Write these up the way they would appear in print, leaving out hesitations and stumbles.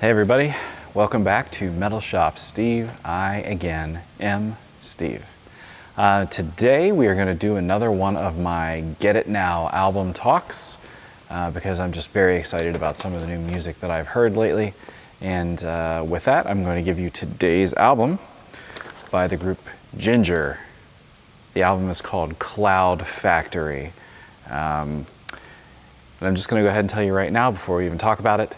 Hey everybody, welcome back to Metal Shop Steve. I again am Steve. Today we are going to do another one of my Get It Now album talks because I'm just very excited about some of the new music that I've heard lately. And with that, I'm going to give you today's album by the group Ginger. The album is called Cloud Factory. And I'm just going to go ahead and tell you right now before we even talk about it,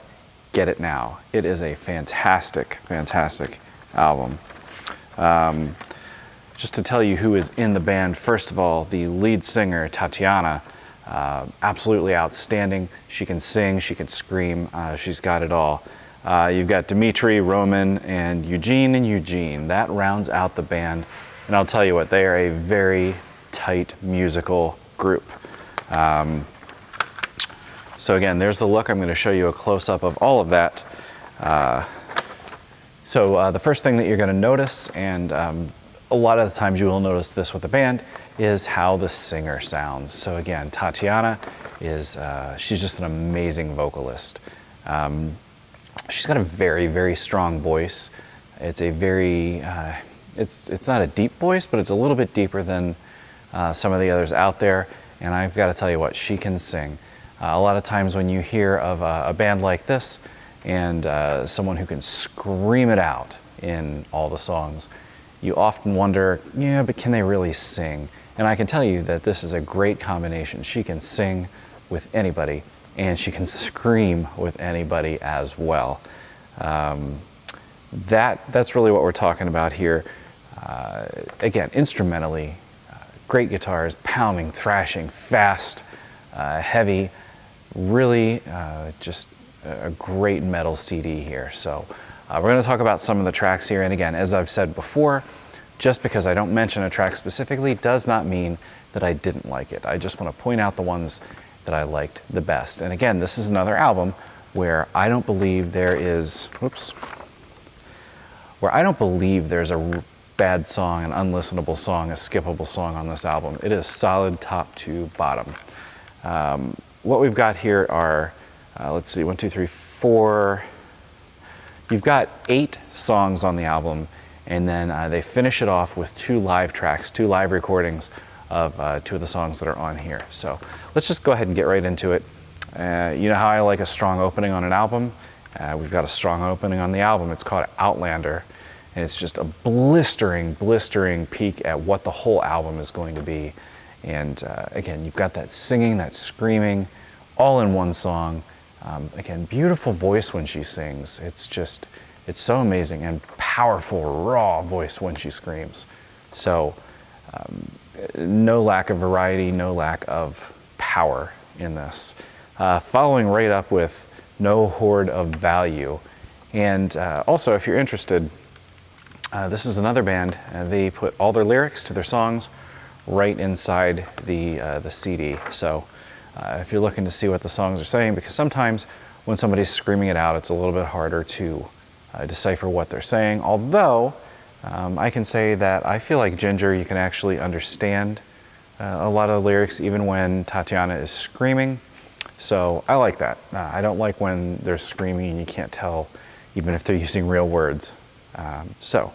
Get It Now. It is a fantastic, fantastic album. Just to tell you who is in the band, first of all, the lead singer, Tatiana, absolutely outstanding. She can sing, she can scream, she's got it all. You've got Dimitri, Roman, and Eugene. That rounds out the band. And I'll tell you what, they are a very tight musical group. So again, there's the look. I'm going to show you a close-up of all of that. The first thing that you're going to notice, and a lot of the times you will notice this with the band, is how the singer sounds. So again, Tatiana is, she's just an amazing vocalist. She's got a very, very strong voice. It's a very, it's not a deep voice, but it's a little bit deeper than some of the others out there. And I've got to tell you what, she can sing. A lot of times when you hear of a band like this and someone who can scream it out in all the songs, you often wonder, yeah, but can they really sing? And I can tell you that this is a great combination. She can sing with anybody and she can scream with anybody as well. That's really what we're talking about here. Again, instrumentally, great guitars, pounding, thrashing, fast, heavy. Really just a great metal CD here. So we're going to talk about some of the tracks here. And again, as I've said before, just because I don't mention a track specifically does not mean that I didn't like it. I just want to point out the ones that I liked the best. And again, this is another album where I don't believe there is, where I don't believe there's a bad song, an unlistenable song, a skippable song on this album. It is solid top to bottom. What we've got here are, let's see, 1, 2, 3, 4. You've got 8 songs on the album, and then they finish it off with 2 live tracks, 2 live recordings of 2 of the songs that are on here. So let's just go ahead and get right into it. You know how I like a strong opening on an album? We've got a strong opening on the album. It's called Outlander, and it's just a blistering peek at what the whole album is going to be. And again, you've got that singing, that screaming, all in one song. Again, beautiful voice when she sings. It's so amazing, and powerful, raw voice when she screams. So no lack of variety, no lack of power in this. Following right up with No Hoard of Value. And also, if you're interested, this is another band. They put all their lyrics to their songs right inside the CD. So if you're looking to see what the songs are saying, because sometimes when somebody's screaming it out, it's a little bit harder to decipher what they're saying. Although I can say that I feel like Ginger, you can actually understand a lot of the lyrics even when Tatiana is screaming. So I like that. I don't like when they're screaming and you can't tell even if they're using real words. So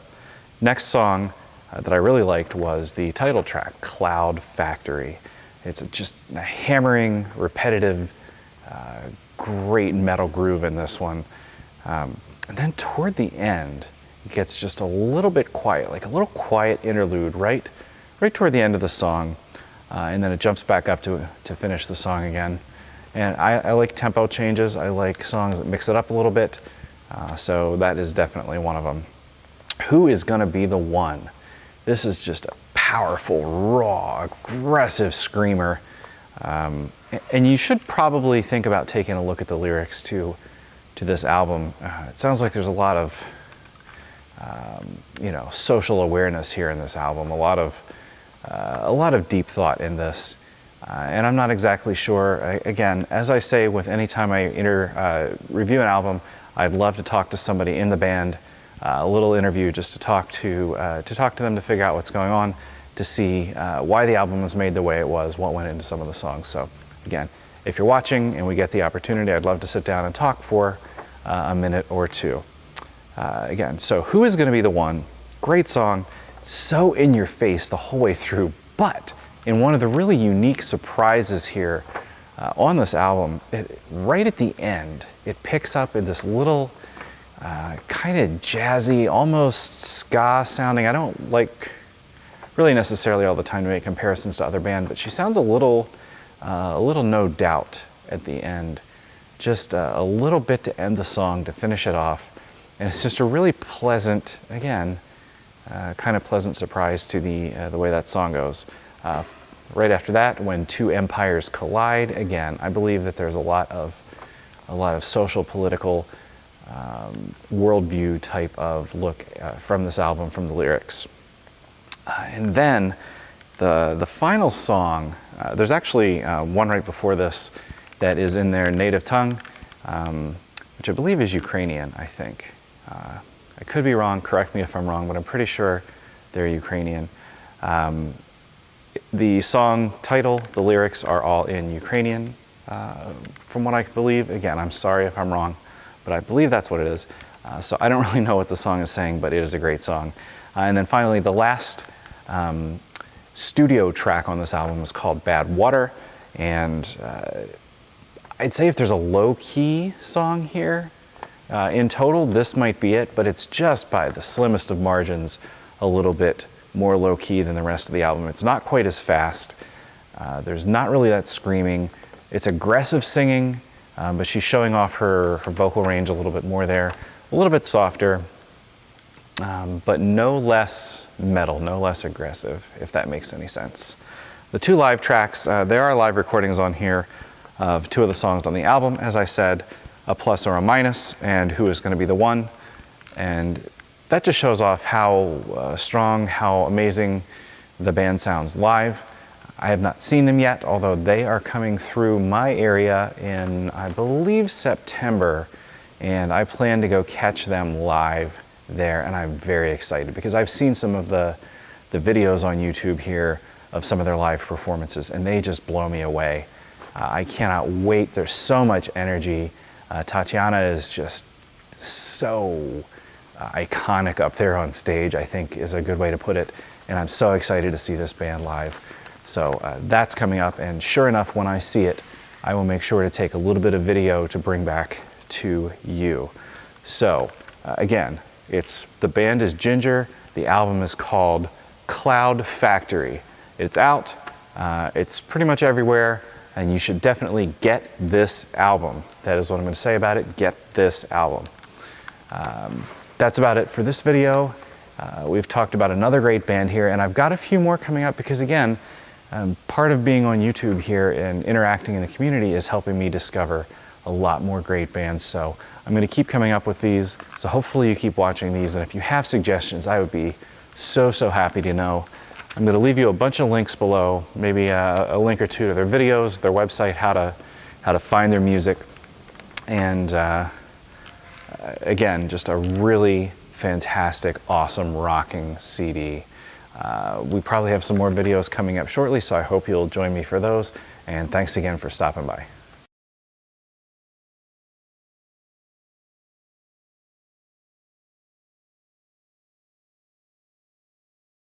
next song that I really liked was the title track, Cloud Factory. It's just a hammering, repetitive, great metal groove in this one. And then toward the end, it gets just a little bit quiet, like a little quiet interlude right toward the end of the song. And then it jumps back up to finish the song again. And I like tempo changes. I like songs that mix it up a little bit. So that is definitely one of them. Who is Gonna Be the One? This is just a powerful, raw, aggressive screamer. And you should probably think about taking a look at the lyrics to this album. It sounds like there's a lot of social awareness here in this album, a lot of deep thought in this. And I'm not exactly sure. Again, as I say with any time I review an album, I'd love to talk to somebody in the band, a little interview just to talk to them to figure out what's going on, to see why the album was made the way it was, what went into some of the songs. So again, if you're watching and we get the opportunity, I'd love to sit down and talk for a minute or two. Again, so Who Is Gonna Be the One? Great song, so in your face the whole way through, but in one of the really unique surprises here on this album, right at the end, it picks up in this little kind of jazzy, almost ska sounding. I don't like really necessarily all the time to make comparisons to other bands, but she sounds a little No Doubt at the end. Just a little bit to end the song, to finish it off. And it's just a really pleasant, again, kind of pleasant surprise to the way that song goes. Right after that, When Two Empires Collide, again, I believe that there's a lot of social, political, worldview type of look from this album, from the lyrics. And then the final song, there's actually one right before this that is in their native tongue, which I believe is Ukrainian, I think. I could be wrong, correct me if I'm wrong, but I'm pretty sure they're Ukrainian. The song title, the lyrics are all in Ukrainian, from what I believe. Again, I'm sorry if I'm wrong, but I believe that's what it is. So I don't really know what the song is saying, but it is a great song. And then finally, the last studio track on this album is called Bad Water. And I'd say if there's a low-key song here, in total, this might be it, but it's just by the slimmest of margins a little bit more low-key than the rest of the album. It's not quite as fast. There's not really that screaming. It's aggressive singing, but she's showing off her vocal range a little bit more there. A little bit softer, but no less metal, no less aggressive, if that makes any sense. The two live tracks, there are live recordings on here of two of the songs on the album, as I said, A Plus or a Minus, and Who Is Gonna Be the One. And that just shows off how strong, how amazing the band sounds live. I have not seen them yet, although they are coming through my area in, I believe, September, and I plan to go catch them live there, and I'm very excited because I've seen some of the videos on YouTube here of some of their live performances, and they just blow me away. I cannot wait. There's so much energy. Tatiana is just so iconic up there on stage, I think is a good way to put it. And I'm so excited to see this band live. So that's coming up, and sure enough, when I see it, I will make sure to take a little bit of video to bring back to you. So again, the band is Ginger. The album is called Cloud Factory. It's out. It's pretty much everywhere. And you should definitely get this album. That is what I'm going to say about it. Get this album. That's about it for this video. We've talked about another great band here, and I've got a few more coming up because, again, part of being on YouTube here and interacting in the community is helping me discover a lot more great bands. So I'm going to keep coming up with these. So hopefully you keep watching these. And if you have suggestions, I would be so happy to know. I'm going to leave you a bunch of links below, maybe a link or two to their videos, their website, how to find their music, and again, just a really fantastic, awesome, rocking CD. We probably have some more videos coming up shortly, so I hope you'll join me for those, and thanks again for stopping by.